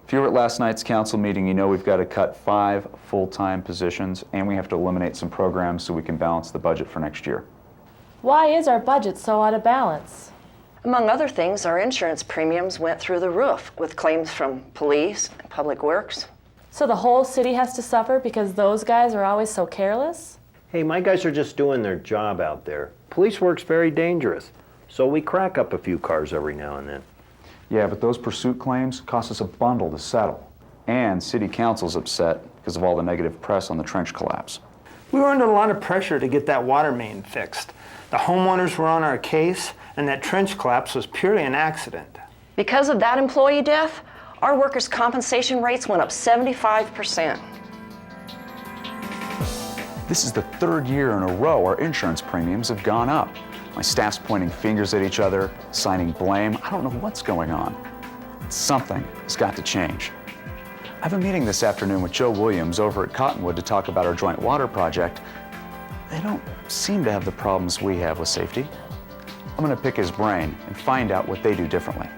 If you were at last night's council meeting, you know we've got to cut 5 full-time positions, and we have to eliminate some programs so we can balance the budget for next year. Why is our budget so out of balance? Among other things, our insurance premiums went through the roof with claims from police and public works. So the whole city has to suffer because those guys are always so careless? Hey, my guys are just doing their job out there. Police work's very dangerous, so we crack up a few cars every now and then. Yeah, but those pursuit claims cost us a bundle to settle. And city council's upset because of all the negative press on the trench collapse. We were under a lot of pressure to get that water main fixed. The homeowners were on our case, and that trench collapse was purely an accident. Because of that employee death, our workers' compensation rates went up 75%. This is the 3rd year in a row our insurance premiums have gone up. My staff's pointing fingers at each other, assigning blame. I don't know what's going on. Something has got to change. I have a meeting this afternoon with Joe Williams over at Cottonwood to talk about our joint water project. They don't seem to have the problems we have with safety. I'm going to pick his brain and find out what they do differently.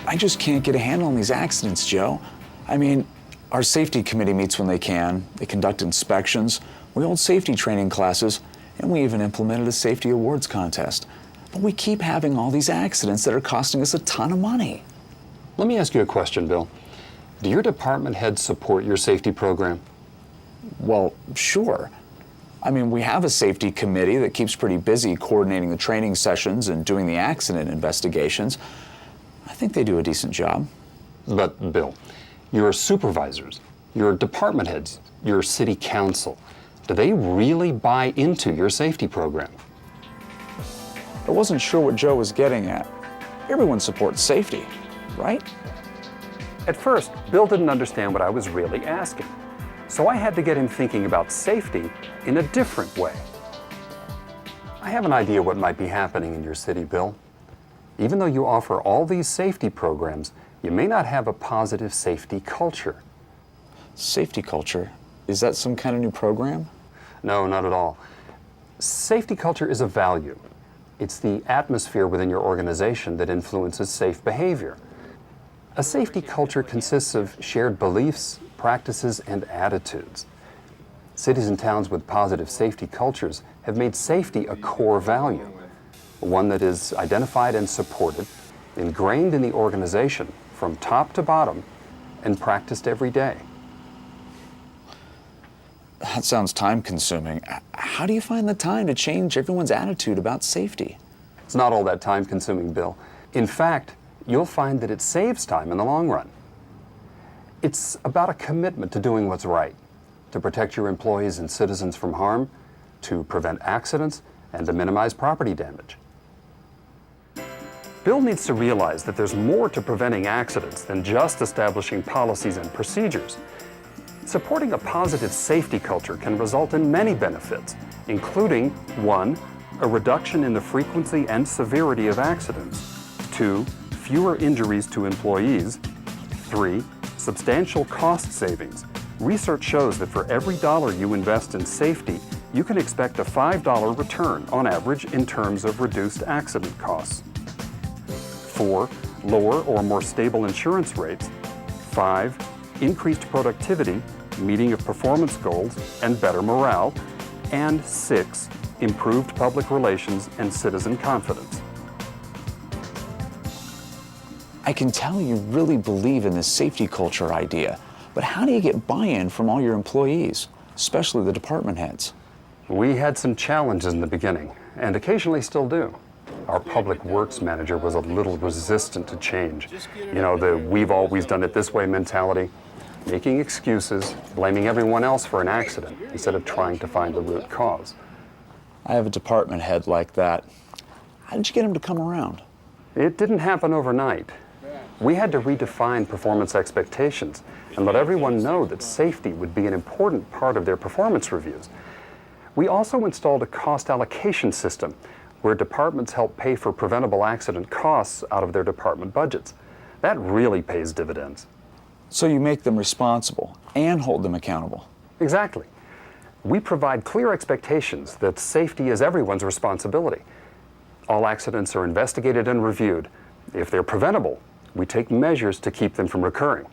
I just can't get a handle on these accidents, Joe. I mean, our safety committee meets when they can. They conduct inspections. We hold safety training classes, and we even implemented a safety awards contest. But we keep having all these accidents that are costing us a ton of money. Let me ask you a question, Bill. Do your department heads support your safety program? Well, sure. I mean, we have a safety committee that keeps pretty busy coordinating the training sessions and doing the accident investigations. I think they do a decent job. But, Bill, your supervisors, your department heads, your city council, do they really buy into your safety program? I wasn't sure what Joe was getting at. Everyone supports safety, right? At first, Bill didn't understand what I was really asking. So I had to get him thinking about safety in a different way. I have an idea what might be happening in your city, Bill. Even though you offer all these safety programs, you may not have a positive safety culture. Safety culture? Is that some kind of new program? No, not at all. Safety culture is a value. It's the atmosphere within your organization that influences safe behavior. A safety culture consists of shared beliefs, practices, and attitudes. Cities and towns with positive safety cultures have made safety a core value, one that is identified and supported, ingrained in the organization from top to bottom, and practiced every day. That sounds time-consuming. How do you find the time to change everyone's attitude about safety? It's not all that time-consuming, Bill. In fact, you'll find that it saves time in the long run. It's about a commitment to doing what's right, to protect your employees and citizens from harm, to prevent accidents, and to minimize property damage. Bill needs to realize that there's more to preventing accidents than just establishing policies and procedures. Supporting a positive safety culture can result in many benefits, including 1, a reduction in the frequency and severity of accidents, 2, fewer injuries to employees, 3, substantial cost savings. Research shows that for every dollar you invest in safety, you can expect a $5 return on average in terms of reduced accident costs. 4, lower or more stable insurance rates. 5, increased productivity, meeting of performance goals, and better morale. And 6, improved public relations and citizen confidence. I can tell you really believe in this safety culture idea, but how do you get buy-in from all your employees, especially the department heads? We had some challenges in the beginning, and occasionally still do. Our public works manager was a little resistant to change. You know, the "we've always done it this way" mentality, making excuses, blaming everyone else for an accident instead of trying to find the root cause. I have a department head like that. How did you get him to come around? It didn't happen overnight. We had to redefine performance expectations and let everyone know that safety would be an important part of their performance reviews. We also installed a cost allocation system where departments help pay for preventable accident costs out of their department budgets. That really pays dividends. So you make them responsible. and hold them accountable. Exactly. We provide clear expectations that safety is everyone's responsibility. All accidents are investigated and reviewed. If they're preventable, we take measures to keep them from recurring.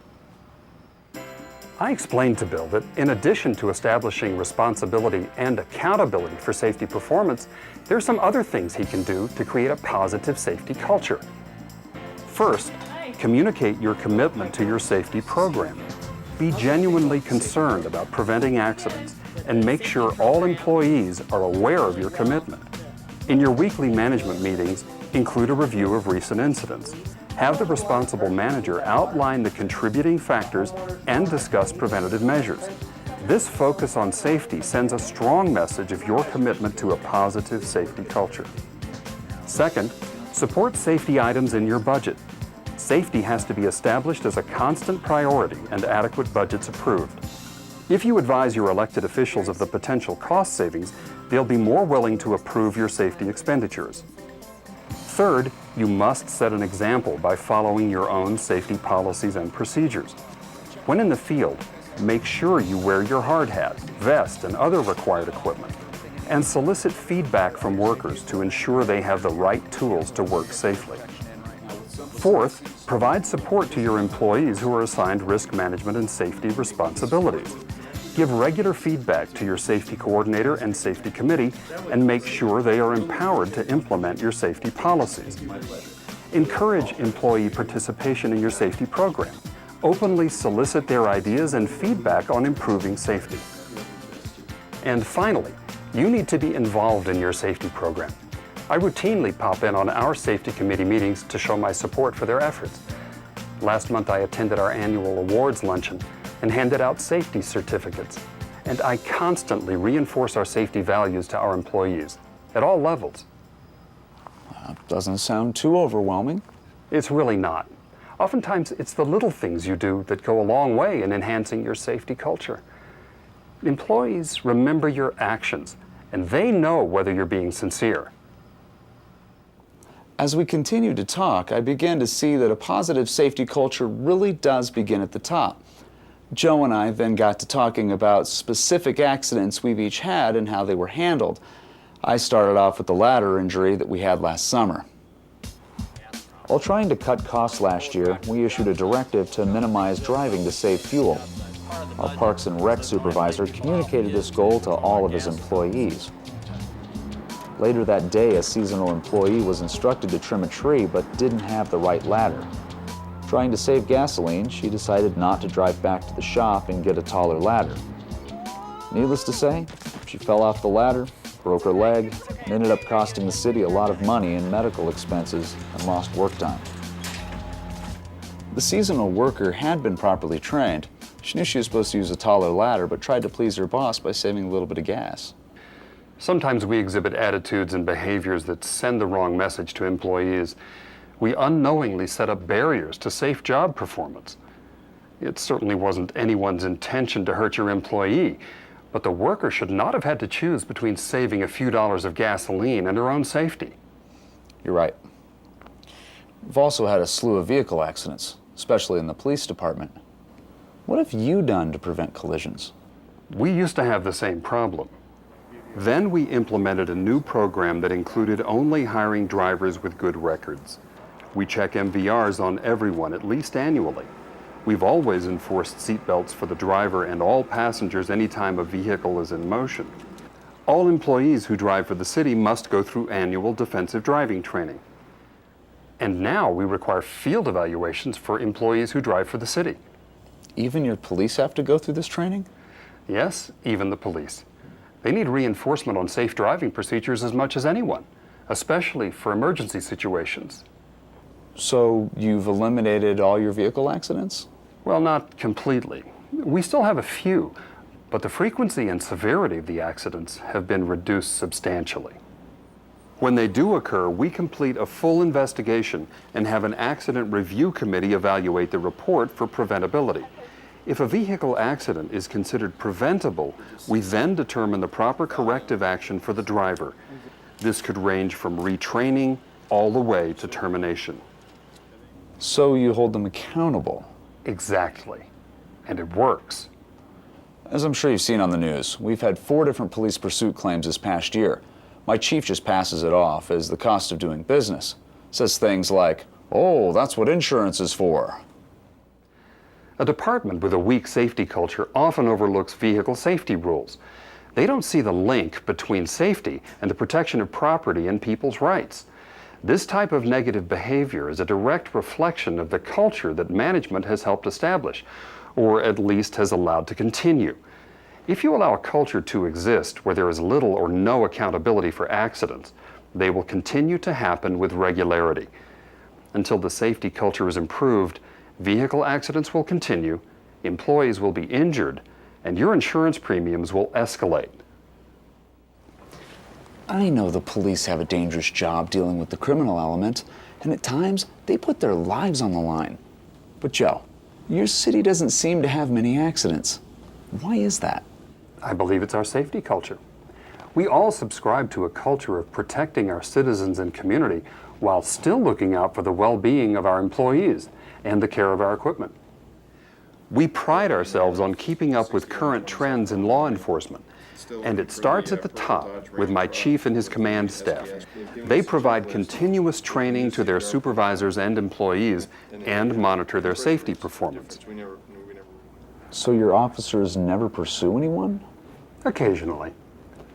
I explained to Bill that in addition to establishing responsibility and accountability for safety performance, there are some other things he can do to create a positive safety culture. First, communicate your commitment to your safety program. Be genuinely concerned about preventing accidents and make sure all employees are aware of your commitment. In your weekly management meetings, include a review of recent incidents. Have the responsible manager outline the contributing factors and discuss preventative measures. This focus on safety sends a strong message of your commitment to a positive safety culture. Second, support safety items in your budget. Safety has to be established as a constant priority and adequate budgets approved. If you advise your elected officials of the potential cost savings, they'll be more willing to approve your safety expenditures. Third, you must set an example by following your own safety policies and procedures. When in the field, make sure you wear your hard hat, vest, and other required equipment, and solicit feedback from workers to ensure they have the right tools to work safely. Fourth, provide support to your employees who are assigned risk management and safety responsibilities. Give regular feedback to your safety coordinator and safety committee and make sure they are empowered to implement your safety policies. Encourage employee participation in your safety program. Openly solicit their ideas and feedback on improving safety. And finally, you need to be involved in your safety program. I routinely pop in on our safety committee meetings to show my support for their efforts. Last month I attended our annual awards luncheon and handed out safety certificates. And I constantly reinforce our safety values to our employees at all levels. Doesn't sound too overwhelming. It's really not. Oftentimes, it's the little things you do that go a long way in enhancing your safety culture. Employees remember your actions, and they know whether you're being sincere. As we continued to talk, I began to see that a positive safety culture really does begin at the top. Joe and I then got to talking about specific accidents we've each had and how they were handled. I started off with the ladder injury that we had last summer. While trying to cut costs last year, we issued a directive to minimize driving to save fuel. Our Parks and Rec supervisor communicated this goal to all of his employees. Later that day, a seasonal employee was instructed to trim a tree but didn't have the right ladder. Trying to save gasoline, she decided not to drive back to the shop and get a taller ladder. Needless to say, she fell off the ladder, broke her leg, and ended up costing the city a lot of money in medical expenses and lost work time. The seasonal worker had been properly trained. She knew she was supposed to use a taller ladder, but tried to please her boss by saving a little bit of gas. Sometimes we exhibit attitudes and behaviors that send the wrong message to employees. We unknowingly set up barriers to safe job performance. It certainly wasn't anyone's intention to hurt your employee, but the worker should not have had to choose between saving a few dollars of gasoline and her own safety. You're right. We've also had a slew of vehicle accidents, especially in the police department. What have you done to prevent collisions? We used to have the same problem. Then we implemented a new program that included only hiring drivers with good records. We check MVRs on everyone at least annually. We've always enforced seatbelts for the driver and all passengers anytime a vehicle is in motion. All employees who drive for the city must go through annual defensive driving training. And now we require field evaluations for employees who drive for the city. Even your police have to go through this training? Yes, even the police. They need reinforcement on safe driving procedures as much as anyone, especially for emergency situations. So you've eliminated all your vehicle accidents? Well, not completely. We still have a few, but the frequency and severity of the accidents have been reduced substantially. When they do occur, we complete a full investigation and have an accident review committee evaluate the report for preventability. If a vehicle accident is considered preventable, we then determine the proper corrective action for the driver. This could range from retraining all the way to termination. So you hold them accountable? Exactly. And it works. As I'm sure you've seen on the news, we've had 4 different police pursuit claims this past year. My chief just passes it off as the cost of doing business. Says things like, "Oh, that's what insurance is for." A department with a weak safety culture often overlooks vehicle safety rules. They don't see the link between safety and the protection of property and people's rights. This type of negative behavior is a direct reflection of the culture that management has helped establish, or at least has allowed to continue. If you allow a culture to exist where there is little or no accountability for accidents, they will continue to happen with regularity. Until the safety culture is improved, vehicle accidents will continue, employees will be injured, and your insurance premiums will escalate. I know the police have a dangerous job dealing with the criminal element, and at times they put their lives on the line. But Joe, your city doesn't seem to have many accidents. Why is that? I believe it's our safety culture. We all subscribe to a culture of protecting our citizens and community while still looking out for the well-being of our employees and the care of our equipment. We pride ourselves on keeping up with current trends in law enforcement, and it starts at the top with my chief and his command staff. They provide continuous training to their supervisors and employees and monitor their safety performance. So your officers never pursue anyone? Occasionally,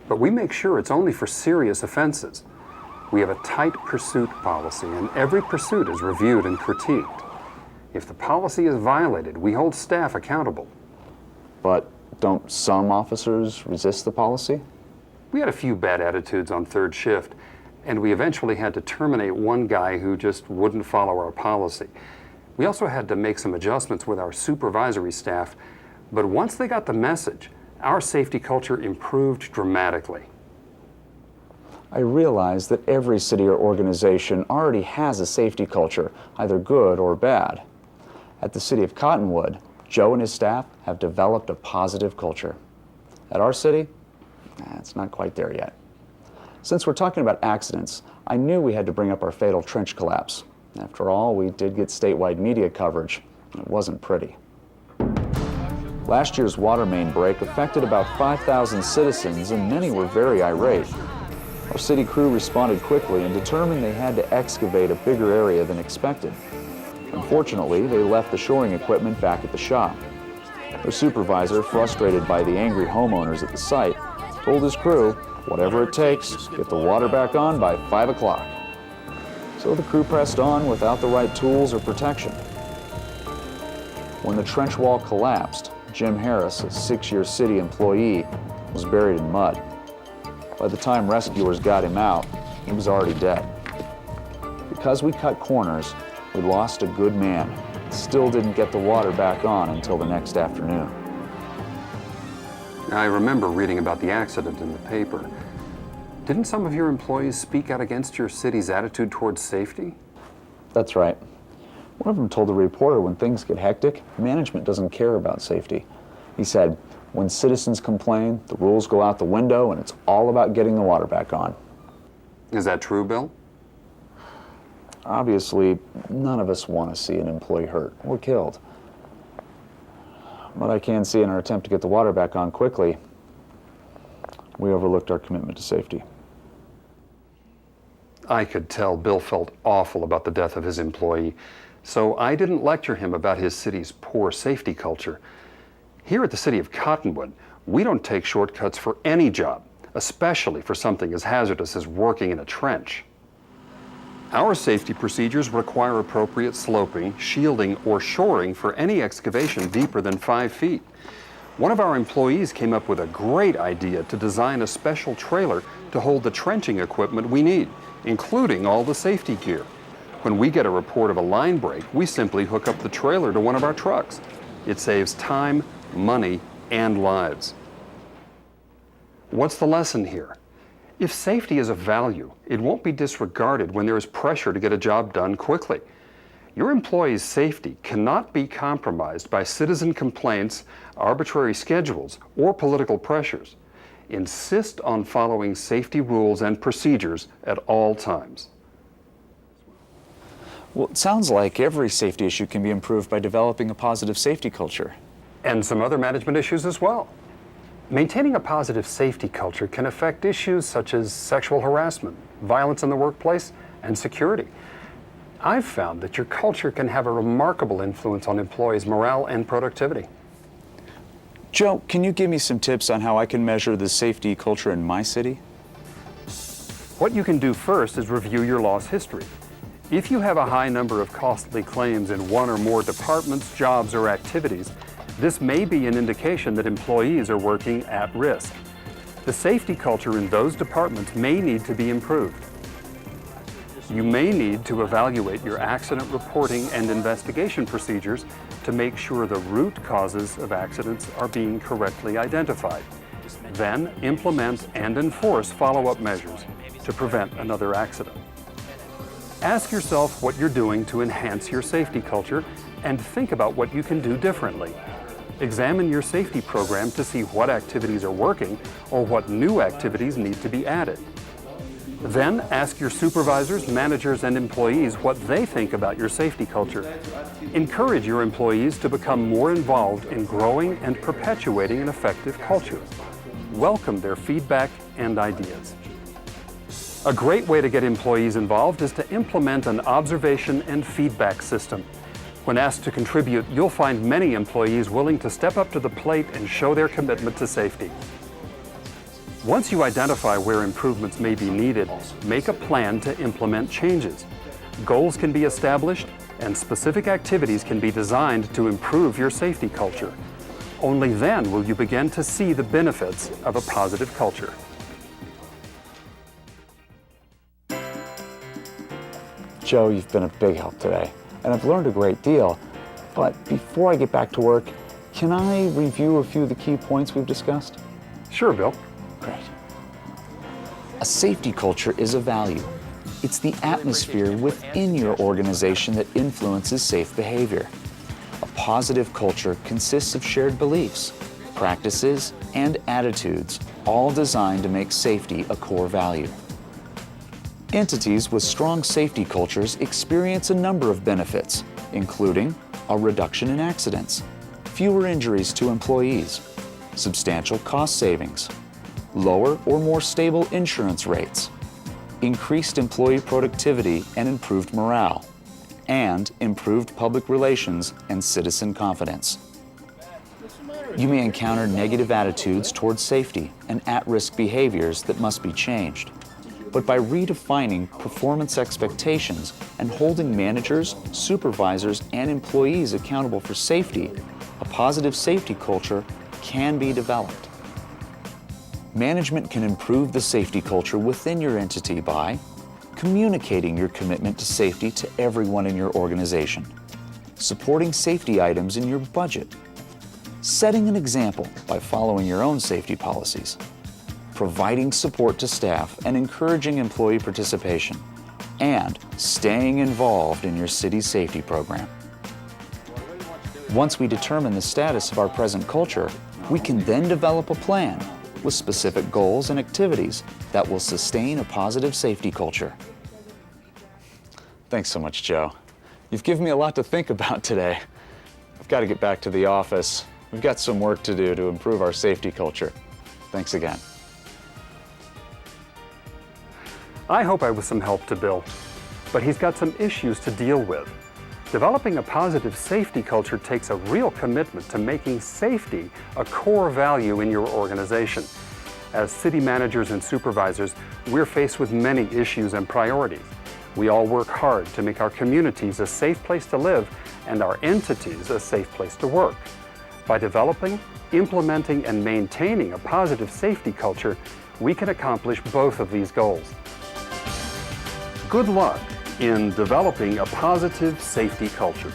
but we make sure it's only for serious offenses. We have a tight pursuit policy, and every pursuit is reviewed and critiqued. If the policy is violated, we hold staff accountable. But don't some officers resist the policy? We had a few bad attitudes on third shift, and we eventually had to terminate one guy who just wouldn't follow our policy. We also had to make some adjustments with our supervisory staff, but once they got the message, our safety culture improved dramatically. I realize that every city or organization already has a safety culture, either good or bad. At the city of Cottonwood, Joe and his staff have developed a positive culture. At our city, it's not quite there yet. Since we're talking about accidents, I knew we had to bring up our fatal trench collapse. After all, we did get statewide media coverage, and it wasn't pretty. Last year's water main break affected about 5,000 citizens, and many were very irate. Our city crew responded quickly and determined they had to excavate a bigger area than expected. Unfortunately, they left the shoring equipment back at the shop. Their supervisor, frustrated by the angry homeowners at the site, told his crew, whatever it takes, get the water back on by 5 o'clock. So the crew pressed on without the right tools or protection. When the trench wall collapsed, Jim Harris, a 6-year city employee, was buried in mud. By the time rescuers got him out, he was already dead. Because we cut corners, we lost a good man. Still didn't get the water back on until the next afternoon. I remember reading about the accident in the paper. Didn't some of your employees speak out against your city's attitude towards safety? That's right. One of them told the reporter when things get hectic, management doesn't care about safety. He said, when citizens complain, the rules go out the window and it's all about getting the water back on. Is that true, Bill? Obviously, none of us want to see an employee hurt or killed. But I can see in our attempt to get the water back on quickly, we overlooked our commitment to safety. I could tell Bill felt awful about the death of his employee, so I didn't lecture him about his city's poor safety culture. Here at the city of Cottonwood, we don't take shortcuts for any job, especially for something as hazardous as working in a trench. Our safety procedures require appropriate sloping, shielding, or shoring for any excavation deeper than 5 feet. One of our employees came up with a great idea to design a special trailer to hold the trenching equipment we need, including all the safety gear. When we get a report of a line break, we simply hook up the trailer to one of our trucks. It saves time, money, and lives. What's the lesson here? If safety is a value, it won't be disregarded when there is pressure to get a job done quickly. Your employees' safety cannot be compromised by citizen complaints, arbitrary schedules, or political pressures. Insist on following safety rules and procedures at all times. Well, it sounds like every safety issue can be improved by developing a positive safety culture. And some other management issues as well. Maintaining a positive safety culture can affect issues such as sexual harassment, violence in the workplace, and security. I've found that your culture can have a remarkable influence on employees' morale and productivity. Joe, can you give me some tips on how I can measure the safety culture in my city? What you can do first is review your loss history. If you have a high number of costly claims in one or more departments, jobs, or activities, this may be an indication that employees are working at risk. The safety culture in those departments may need to be improved. You may need to evaluate your accident reporting and investigation procedures to make sure the root causes of accidents are being correctly identified. Then implement and enforce follow-up measures to prevent another accident. Ask yourself what you're doing to enhance your safety culture and think about what you can do differently. Examine your safety program to see what activities are working or what new activities need to be added. Then ask your supervisors, managers, and employees what they think about your safety culture. Encourage your employees to become more involved in growing and perpetuating an effective culture. Welcome their feedback and ideas. A great way to get employees involved is to implement an observation and feedback system. When asked to contribute, you'll find many employees willing to step up to the plate and show their commitment to safety. Once you identify where improvements may be needed, make a plan to implement changes. Goals can be established and specific activities can be designed to improve your safety culture. Only then will you begin to see the benefits of a positive culture. Joe, you've been a big help today, and I've learned a great deal. But before I get back to work, can I review a few of the key points we've discussed? Sure, Bill. Great. A safety culture is a value. It's the atmosphere within your organization that influences safe behavior. A positive culture consists of shared beliefs, practices, and attitudes, all designed to make safety a core value. Entities with strong safety cultures experience a number of benefits, including a reduction in accidents, fewer injuries to employees, substantial cost savings, lower or more stable insurance rates, increased employee productivity and improved morale, and improved public relations and citizen confidence. You may encounter negative attitudes towards safety and at-risk behaviors that must be changed. But by redefining performance expectations and holding managers, supervisors, and employees accountable for safety, a positive safety culture can be developed. Management can improve the safety culture within your entity by communicating your commitment to safety to everyone in your organization, supporting safety items in your budget, setting an example by following your own safety policies, providing support to staff and encouraging employee participation, and staying involved in your city's safety program. Once we determine the status of our present culture, we can then develop a plan with specific goals and activities that will sustain a positive safety culture. Thanks so much, Joe. You've given me a lot to think about today. I've got to get back to the office. We've got some work to do to improve our safety culture. Thanks again. I hope I was some help to Bill, but he's got some issues to deal with. Developing a positive safety culture takes a real commitment to making safety a core value in your organization. As city managers and supervisors, we're faced with many issues and priorities. We all work hard to make our communities a safe place to live and our entities a safe place to work. By developing, implementing, and maintaining a positive safety culture, we can accomplish both of these goals. Good luck in developing a positive safety culture.